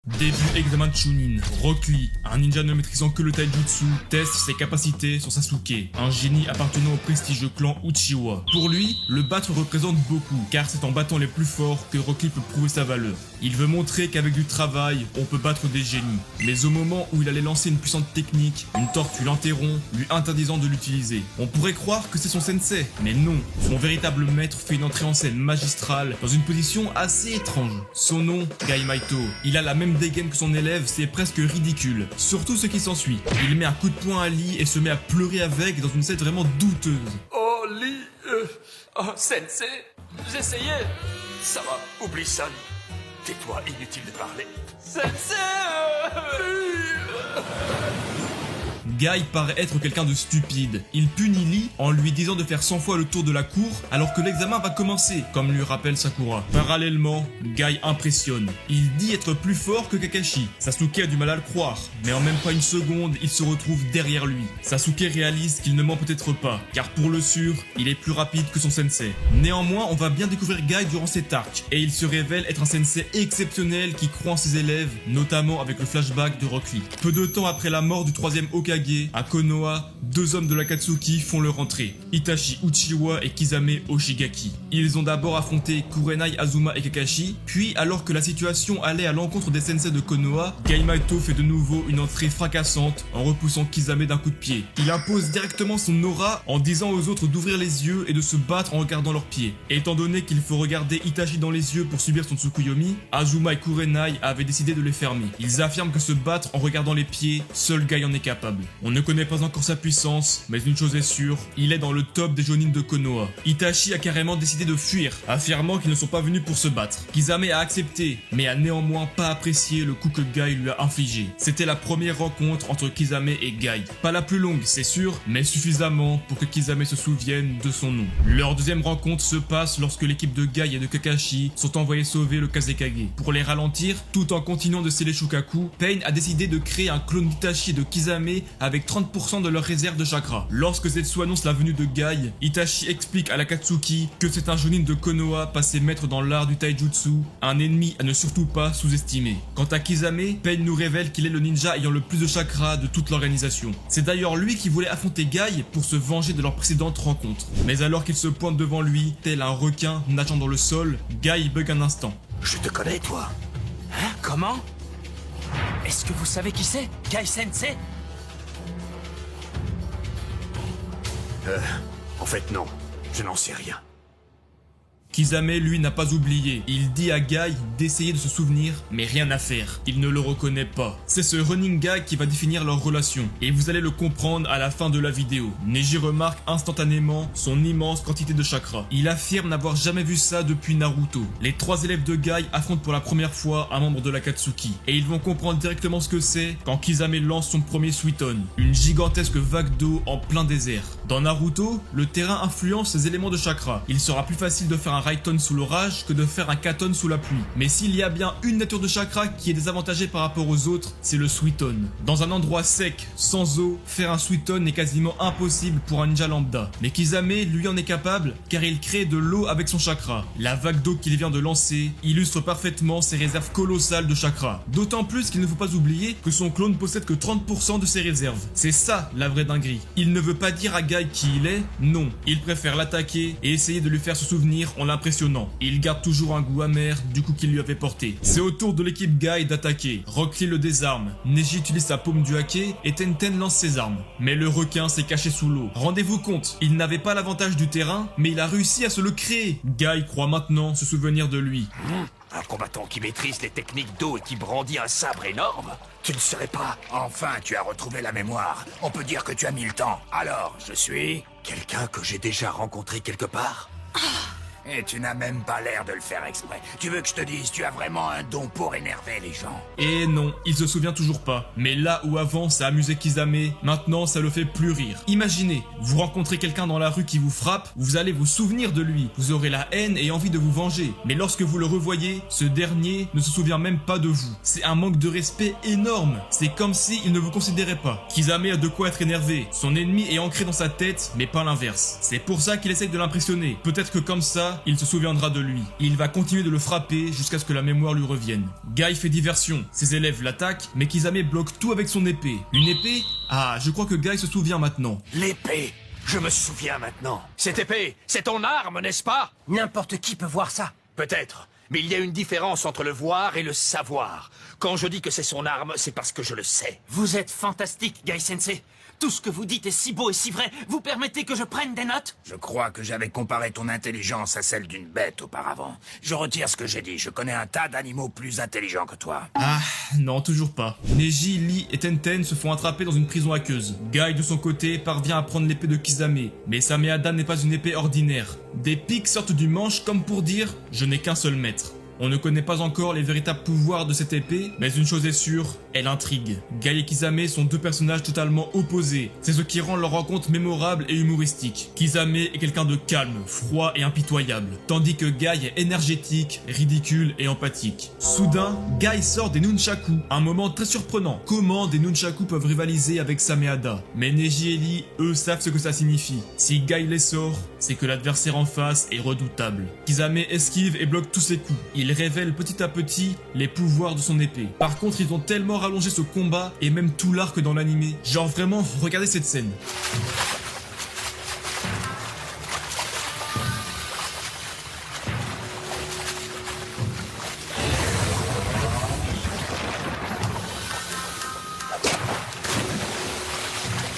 Début examen de Chunin, Rock Lee, un ninja ne maîtrisant que le taijutsu, teste ses capacités sur Sasuke, un génie appartenant au prestigieux clan Uchiwa. Pour lui, le battre représente beaucoup, car c'est en battant les plus forts que Rock Lee peut prouver sa valeur. Il veut montrer qu'avec du travail, on peut battre des génies. Mais au moment où il allait lancer une puissante technique, une tortue l'interrompt, lui interdisant de l'utiliser. On pourrait croire que c'est son sensei, mais non. Son véritable maître fait une entrée en scène magistrale, dans une position assez étrange. Son nom, Gai Maito. Il a la même dégaine que son élève, c'est presque ridicule. Surtout ce qui s'ensuit. Il met un coup de poing à Lee et se met à pleurer avec dans une scène vraiment douteuse. Oh Lee, oh sensei, j'essayais. Ça va, oublie ça. Tais-toi, inutile de parler. Sensei Gai paraît être quelqu'un de stupide. Il punit Lee en lui disant de faire 100 fois le tour de la cour alors que l'examen va commencer, comme lui rappelle Sakura. Parallèlement, Gai impressionne. Il dit être plus fort que Kakashi. Sasuke a du mal à le croire, mais en même pas une seconde, il se retrouve derrière lui. Sasuke réalise qu'il ne ment peut-être pas, car pour le sûr, il est plus rapide que son sensei. Néanmoins, on va bien découvrir Gai durant cet arc, et il se révèle être un sensei exceptionnel qui croit en ses élèves, notamment avec le flashback de Rock Lee. Peu de temps après la mort du troisième Hokage, à Konoha, deux hommes de l'Akatsuki font leur entrée, Itachi Uchiwa et Kisame Oshigaki. Ils ont d'abord affronté Kurenai Azuma et Kakashi, puis alors que la situation allait à l'encontre des sensei de Konoha, Gai Maito fait de nouveau une entrée fracassante en repoussant Kisame d'un coup de pied. Il impose directement son aura en disant aux autres d'ouvrir les yeux et de se battre en regardant leurs pieds. Étant donné qu'il faut regarder Itachi dans les yeux pour subir son Tsukuyomi, Azuma et Kurenai avaient décidé de les fermer. Ils affirment que se battre en regardant les pieds, seul Gai en est capable. On ne connaît pas encore sa puissance, mais une chose est sûre, il est dans le top des Jonin de Konoha. Itachi a carrément décidé de fuir, affirmant qu'ils ne sont pas venus pour se battre. Kisame a accepté, mais a néanmoins pas apprécié le coup que Gai lui a infligé. C'était la première rencontre entre Kisame et Gai. Pas la plus longue, c'est sûr, mais suffisamment pour que Kisame se souvienne de son nom. Leur deuxième rencontre se passe lorsque l'équipe de Gai et de Kakashi sont envoyés sauver le Kazekage. Pour les ralentir, tout en continuant de sceller Shukaku, Pain a décidé de créer un clone d'Itachi et de Kisame avec 30% de leur réserve de chakra. Lorsque Zetsu annonce la venue de Gai, Itachi explique à l'Akatsuki que c'est un Jonin de Konoha passé maître dans l'art du taijutsu, un ennemi à ne surtout pas sous-estimer. Quant à Kisame, Pain nous révèle qu'il est le ninja ayant le plus de chakra de toute l'organisation. C'est d'ailleurs lui qui voulait affronter Gai pour se venger de leur précédente rencontre. Mais alors qu'il se pointe devant lui, tel un requin nageant dans le sol, Gai bug un instant. Je te connais, toi. Hein? Comment? Est-ce que vous savez qui c'est? Gai Sensei? En fait, non. Je n'en sais rien. Kisame, lui, n'a pas oublié. Il dit à Gai d'essayer de se souvenir, mais rien à faire. Il ne le reconnaît pas. C'est ce running gag qui va définir leur relation. Et vous allez le comprendre à la fin de la vidéo. Neji remarque instantanément son immense quantité de chakra. Il affirme n'avoir jamais vu ça depuis Naruto. Les trois élèves de Gai affrontent pour la première fois un membre de l'Akatsuki. Et ils vont comprendre directement ce que c'est quand Kisame lance son premier Suiton. Une gigantesque vague d'eau en plein désert. Dans Naruto, le terrain influence ces éléments de chakra. Il sera plus facile de faire un Raiton sous l'orage que de faire un Katon sous la pluie. Mais s'il y a bien une nature de chakra qui est désavantagée par rapport aux autres, c'est le Suiton. Dans un endroit sec, sans eau, faire un Suiton est quasiment impossible pour un ninja lambda. Mais Kisame, lui, en est capable car il crée de l'eau avec son chakra. La vague d'eau qu'il vient de lancer illustre parfaitement ses réserves colossales de chakra. D'autant plus qu'il ne faut pas oublier que son clone possède que 30% de ses réserves. C'est ça la vraie dinguerie. Il ne veut pas dire à Gai qui il est, non. Il préfère l'attaquer et essayer de lui faire se souvenir en l'impressionnant. Il garde toujours un goût amer du coup qu'il lui avait porté. C'est au tour de l'équipe Gai d'attaquer. Rock Lee le désarme, Neji utilise sa paume du hake et Tenten lance ses armes. Mais le requin s'est caché sous l'eau. Rendez-vous compte, il n'avait pas l'avantage du terrain, mais il a réussi à se le créer. Gai croit maintenant se souvenir de lui. Un combattant qui maîtrise les techniques d'eau et qui brandit un sabre énorme? Tu ne serais pas... Enfin, tu as retrouvé la mémoire. On peut dire que tu as mis le temps. Alors, je suis... quelqu'un que j'ai déjà rencontré quelque part? Et tu n'as même pas l'air de le faire exprès. Tu veux que je te dise, tu as vraiment un don pour énerver les gens. Et non, il se souvient toujours pas. Mais là où avant ça amusait Kisame, maintenant ça le fait plus rire. Imaginez, vous rencontrez quelqu'un dans la rue qui vous frappe, vous allez vous souvenir de lui, vous aurez la haine et envie de vous venger. Mais lorsque vous le revoyez, ce dernier ne se souvient même pas de vous. C'est un manque de respect énorme. C'est comme si il ne vous considérait pas. Kisame a de quoi être énervé. Son ennemi est ancré dans sa tête, mais pas l'inverse. C'est pour ça qu'il essaye de l'impressionner. Peut-être que comme ça, cas, il se souviendra de lui. Il va continuer de le frapper jusqu'à ce que la mémoire lui revienne. Guy fait diversion, ses élèves l'attaquent, mais Kisame bloque tout avec son épée. Une épée? Ah, je crois que Guy se souvient maintenant. L'épée. Je me souviens maintenant. Cette épée, c'est ton arme, n'est-ce pas? N'importe qui peut voir ça. Peut-être. Mais il y a une différence entre le voir et le savoir. Quand je dis que c'est son arme, c'est parce que je le sais. Vous êtes fantastique, Guy-sensei. Tout ce que vous dites est si beau et si vrai. Vous permettez que je prenne des notes? Je crois que j'avais comparé ton intelligence à celle d'une bête auparavant. Je retire ce que j'ai dit. Je connais un tas d'animaux plus intelligents que toi. Ah, non, toujours pas. Neji, Lee et Tenten se font attraper dans une prison aqueuse. Guy, de son côté, parvient à prendre l'épée de Kisame. Mais Sameada n'est pas une épée ordinaire. Des pics sortent du manche comme pour dire « Je n'ai qu'un seul maître ». On ne connaît pas encore les véritables pouvoirs de cette épée, mais une chose est sûre, elle intrigue. Guy et Kisame sont deux personnages totalement opposés. C'est ce qui rend leur rencontre mémorable et humoristique. Kisame est quelqu'un de calme, froid et impitoyable, tandis que Guy est énergétique, ridicule et empathique. Soudain, Guy sort des nunchaku, un moment très surprenant. Comment des nunchaku peuvent rivaliser avec Sameada? Mais Neji et Lee, eux, savent ce que ça signifie. Si Guy les sort, c'est que l'adversaire en face est redoutable. Kisame esquive et bloque tous ses coups. Il révèle petit à petit les pouvoirs de son épée. Par contre, ils ont tellement rallongé ce combat et même tout l'arc dans l'animé. Genre vraiment, regardez cette scène.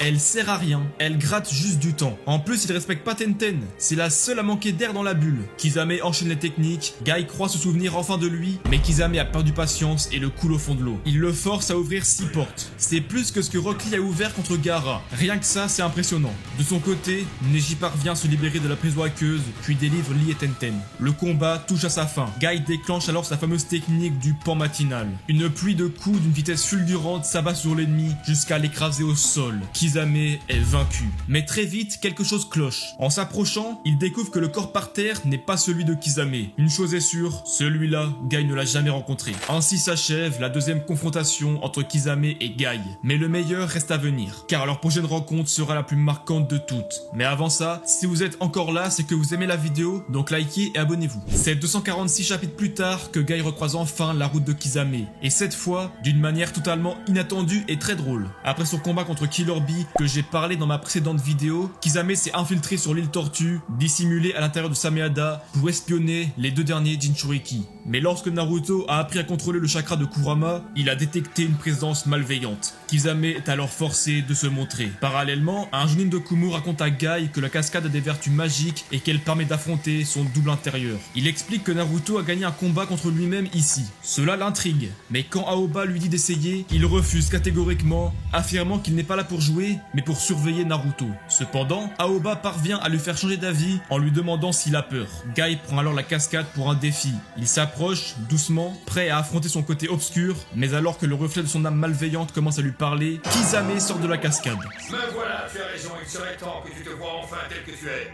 Elle sert à rien, elle gratte juste du temps. En plus, il respecte pas Tenten, c'est la seule à manquer d'air dans la bulle. Kisame enchaîne les techniques, Guy croit se souvenir enfin de lui, mais Kisame a perdu patience et le coule au fond de l'eau. Il le force à ouvrir 6 portes. C'est plus que ce que Rock Lee a ouvert contre Gaara. Rien que ça, c'est impressionnant. De son côté, Neji parvient à se libérer de la prison aqueuse, puis délivre Lee et Tenten. Le combat touche à sa fin. Guy déclenche alors sa fameuse technique du pan matinal. Une pluie de coups d'une vitesse fulgurante s'abat sur l'ennemi jusqu'à l'écraser au sol. Kisame est vaincu. Mais très vite, quelque chose cloche. En s'approchant, il découvre que le corps par terre n'est pas celui de Kisame. Une chose est sûre, celui-là, Guy ne l'a jamais rencontré. Ainsi s'achève la deuxième confrontation entre Kisame et Guy. Mais le meilleur reste à venir, car leur prochaine rencontre sera la plus marquante de toutes. Mais avant ça, si vous êtes encore là, c'est que vous aimez la vidéo, donc likez et abonnez-vous. C'est 246 chapitres plus tard que Guy recroise enfin la route de Kisame. Et cette fois, d'une manière totalement inattendue et très drôle. Après son combat contre Killer Bee, que j'ai parlé dans ma précédente vidéo, Kisame s'est infiltré sur l'île Tortue, dissimulé à l'intérieur de Sameada pour espionner les deux derniers Jinchuriki. Mais lorsque Naruto a appris à contrôler le chakra de Kurama, il a détecté une présence malveillante. Kisame est alors forcé de se montrer. Parallèlement, un Jonin de Kumo raconte à Guy que la cascade a des vertus magiques et qu'elle permet d'affronter son double intérieur. Il explique que Naruto a gagné un combat contre lui-même ici. Cela l'intrigue, mais quand Aoba lui dit d'essayer, il refuse catégoriquement, affirmant qu'il n'est pas là pour jouer, mais pour surveiller Naruto. Cependant, Aoba parvient à lui faire changer d'avis en lui demandant s'il a peur. Guy prend alors la cascade pour un défi. Il s'approche, doucement, prêt à affronter son côté obscur, mais alors que le reflet de son âme malveillante commence à lui parler, Kisame sort de la cascade. Me voilà, tu as raison, il serait temps que tu te vois enfin tel que tu es.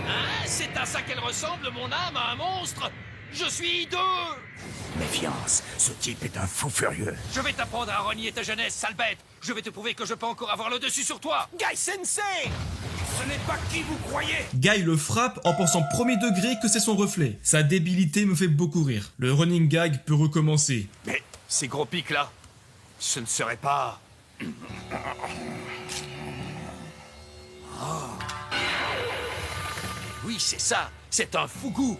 Ah, c'est à ça qu'elle ressemble, mon âme, à un monstre. Je suis hideux. Méfiance, ce type est un fou furieux. Je vais t'apprendre à renier ta jeunesse, sale bête. Je vais te prouver que je peux encore avoir le dessus sur toi. Guy-sensei! Ce n'est pas qui vous croyez. Guy le frappe en pensant premier degré que c'est son reflet. Sa débilité me fait beaucoup rire. Le running gag peut recommencer. Mais ces gros pics là, ce ne serait pas... Oh. Oui, c'est ça. C'est un fugu.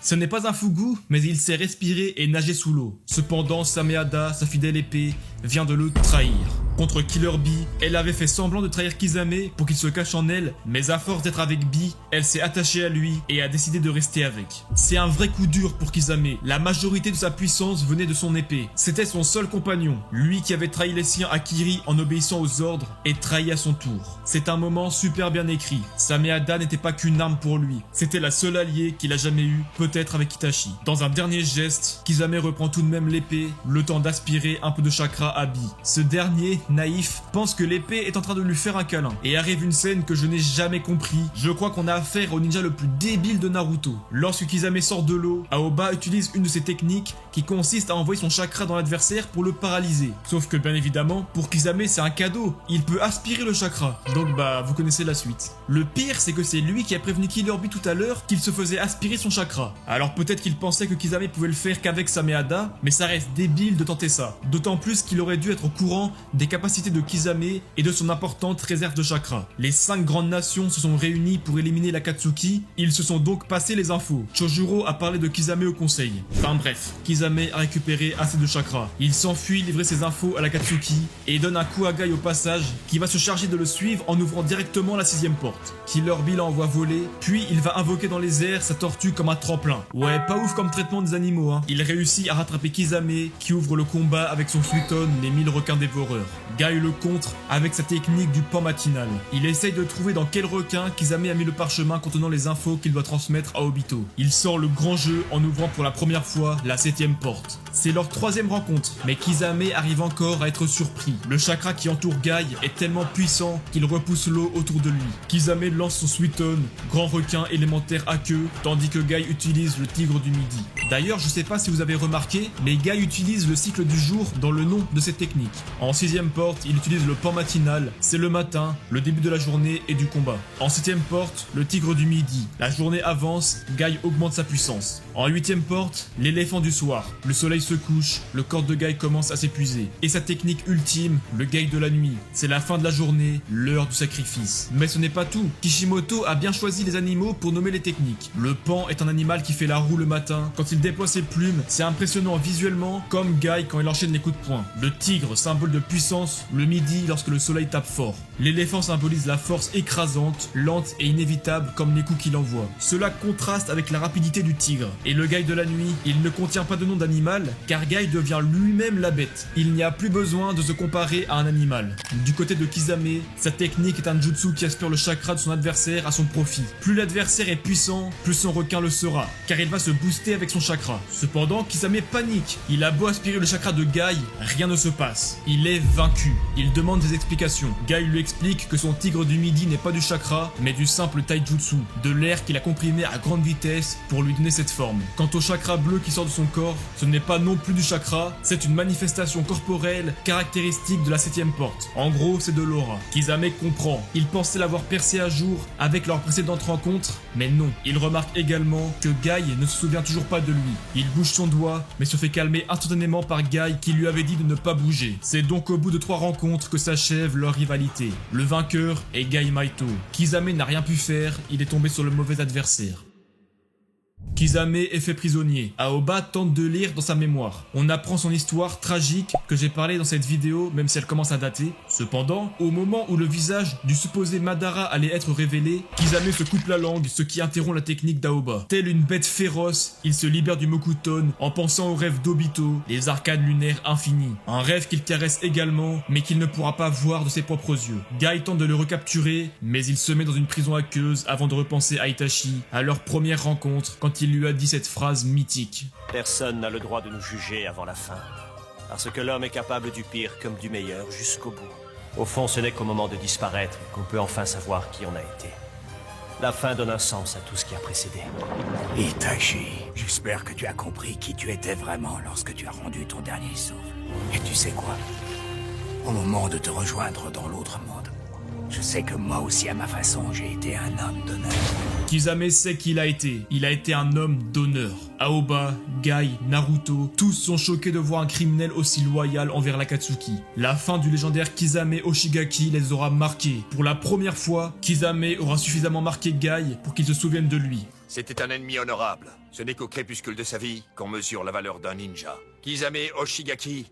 Ce n'est pas un fugu, mais il sait respirer et nager sous l'eau. Cependant, Sameada, sa fidèle épée, vient de le trahir. Contre Killer Bee, elle avait fait semblant de trahir Kisame pour qu'il se cache en elle, mais à force d'être avec Bee, elle s'est attachée à lui et a décidé de rester avec. C'est un vrai coup dur pour Kisame. La majorité de sa puissance venait de son épée. C'était son seul compagnon, lui qui avait trahi les siens à Kiri en obéissant aux ordres et trahi à son tour. C'est un moment super bien écrit. Sameada n'était pas qu'une arme pour lui, c'était la seule alliée qu'il a jamais eue, peut-être avec Itachi. Dans un dernier geste, Kisame reprend tout de même l'épée, le temps d'aspirer un peu de chakra à Bee. Ce dernier naïf, pense que l'épée est en train de lui faire un câlin. Et arrive une scène que je n'ai jamais compris. Je crois qu'on a affaire au ninja le plus débile de Naruto. Lorsque Kisame sort de l'eau, Aoba utilise une de ses techniques qui consiste à envoyer son chakra dans l'adversaire pour le paralyser. Sauf que bien évidemment, pour Kisame c'est un cadeau. Il peut aspirer le chakra. Donc bah, vous connaissez la suite. Le pire, c'est que c'est lui qui a prévenu Killer Bee tout à l'heure qu'il se faisait aspirer son chakra. Alors peut-être qu'il pensait que Kisame pouvait le faire qu'avec Sameada, mais ça reste débile de tenter ça. D'autant plus qu'il aurait dû être au courant des capacités de Kisame et de son importante réserve de chakra. Les 5 grandes nations se sont réunies pour éliminer l'Akatsuki, ils se sont donc passés les infos. Chojuro a parlé de Kisame au conseil. Enfin bref, Kisame a récupéré assez de chakra. Il s'enfuit livrer ses infos à l'Akatsuki et donne un coup à Guy au passage qui va se charger de le suivre en ouvrant directement la 6ème porte. Killer Bee l'envoie voler, puis il va invoquer dans les airs sa tortue comme un tremplin. Ouais, pas ouf comme traitement des animaux, hein. Il réussit à rattraper Kisame qui ouvre le combat avec son Suiton, les 1000 requins dévoreurs. Guy le contre avec sa technique du pan matinal. Il essaye de trouver dans quel requin Kisame a mis le parchemin contenant les infos qu'il doit transmettre à Obito. Il sort le grand jeu en ouvrant pour la première fois la 7ème porte. C'est leur 3ème rencontre, mais Kisame arrive encore à être surpris. Le chakra qui entoure Guy est tellement puissant qu'il repousse l'eau autour de lui. Kisame lance son Suiton, grand requin élémentaire à queue, tandis que Guy utilise le tigre du midi. D'ailleurs, je sais pas si vous avez remarqué, mais Guy utilise le cycle du jour dans le nom de cette technique. En 6ème porte, il utilise le pan matinal, c'est le matin, le début de la journée et du combat. En 7ème porte, le tigre du midi. La journée avance, Guy augmente sa puissance. En 8ème porte, l'éléphant du soir. Le soleil se couche, le corps de Guy commence à s'épuiser. Et sa technique ultime, le Guy de la nuit. C'est la fin de la journée, l'heure du sacrifice. Mais ce n'est pas tout. Kishimoto a bien choisi les animaux pour nommer les techniques. Le pan est un animal qui fait la roue le matin. Quand il déploie ses plumes, c'est impressionnant visuellement, comme Guy quand il enchaîne les coups de poing. Le tigre, symbole de puissance, le midi lorsque le soleil tape fort. L'éléphant symbolise la force écrasante, lente et inévitable comme les coups qu'il envoie. Cela contraste avec la rapidité du tigre. Et le Guy de la nuit, il ne contient pas de nom d'animal, car Guy devient lui-même la bête. Il n'y a plus besoin de se comparer à un animal. Du côté de Kisame, sa technique est un jutsu qui aspire le chakra de son adversaire à son profit. Plus l'adversaire est puissant, plus son requin le sera, car il va se booster avec son chakra. Cependant, Kisame panique. Il a beau aspirer le chakra de Guy, rien ne se passe. Il est vaincu. Il demande des explications. Guy lui explique que son tigre du midi n'est pas du chakra, mais du simple taijutsu, de l'air qu'il a comprimé à grande vitesse pour lui donner cette forme. Quant au chakra bleu qui sort de son corps, ce n'est pas non plus du chakra, c'est une manifestation corporelle caractéristique de la 7ème porte. En gros, c'est de l'aura. Kisame comprend. Il pensait l'avoir percé à jour avec leur précédente rencontre, mais non. Il remarque également que Guy ne se souvient toujours pas de lui. Il bouge son doigt, mais se fait calmer instantanément par Guy qui lui avait dit de ne pas bouger. C'est donc au bout de 3 rencontres que s'achève leur rivalité. Le vainqueur est Guy Maito. Kisame n'a rien pu faire, il est tombé sur le mauvais adversaire. Kisame est fait prisonnier. Aoba tente de lire dans sa mémoire. On apprend son histoire tragique que j'ai parlé dans cette vidéo, même si elle commence à dater. Cependant, au moment où le visage du supposé Madara allait être révélé, Kisame se coupe la langue, ce qui interrompt la technique d'Aoba. Tel une bête féroce, il se libère du Mokuton en pensant au rêve d'Obito, les arcades lunaires infinies. Un rêve qu'il caresse également, mais qu'il ne pourra pas voir de ses propres yeux. Guy tente de le recapturer, mais il se met dans une prison aqueuse avant de repenser à Itachi, à leur première rencontre, quand il lui a dit cette phrase mythique. Personne n'a le droit de nous juger avant la fin, parce que l'homme est capable du pire comme du meilleur jusqu'au bout. Au fond, ce n'est qu'au moment de disparaître qu'on peut enfin savoir qui on a été. La fin donne un sens à tout ce qui a précédé. Itachi, j'espère que tu as compris qui tu étais vraiment lorsque tu as rendu ton dernier souffle. Et tu sais quoi? Au moment de te rejoindre dans l'autre monde, je sais que moi aussi à ma façon, j'ai été un homme d'honneur. Kisame sait qui il a été. Il a été un homme d'honneur. Aoba, Guy, Naruto, tous sont choqués de voir un criminel aussi loyal envers l'Akatsuki. La fin du légendaire Kisame Oshigaki les aura marqués. Pour la première fois, Kisame aura suffisamment marqué Guy pour qu'il se souvienne de lui. C'était un ennemi honorable. Ce n'est qu'au crépuscule de sa vie qu'on mesure la valeur d'un ninja. Kisame Oshigaki,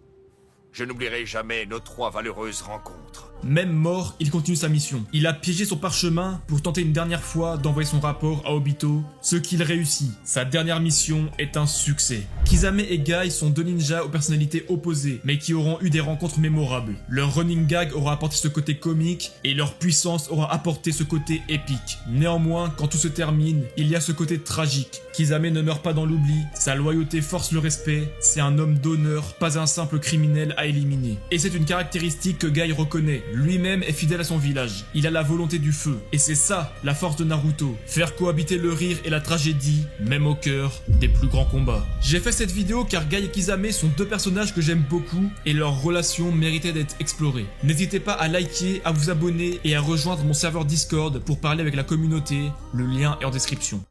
je n'oublierai jamais nos 3 valeureuses rencontres. Même mort, il continue sa mission. Il a piégé son parchemin pour tenter une dernière fois d'envoyer son rapport à Obito, ce qu'il réussit. Sa dernière mission est un succès. Kisame et Guy sont deux ninjas aux personnalités opposées, mais qui auront eu des rencontres mémorables. Leur running gag aura apporté ce côté comique, et leur puissance aura apporté ce côté épique. Néanmoins, quand tout se termine, il y a ce côté tragique. Kisame ne meurt pas dans l'oubli, sa loyauté force le respect, c'est un homme d'honneur, pas un simple criminel à éliminer. Et c'est une caractéristique que Guy reconnaît, lui-même est fidèle à son village, il a la volonté du feu, et c'est ça, la force de Naruto, faire cohabiter le rire et la tragédie, même au cœur des plus grands combats. J'ai fait cette vidéo car Guy et Kisame sont deux personnages que j'aime beaucoup, et leur relation méritait d'être explorée. N'hésitez pas à liker, à vous abonner, et à rejoindre mon serveur Discord pour parler avec la communauté, le lien est en description.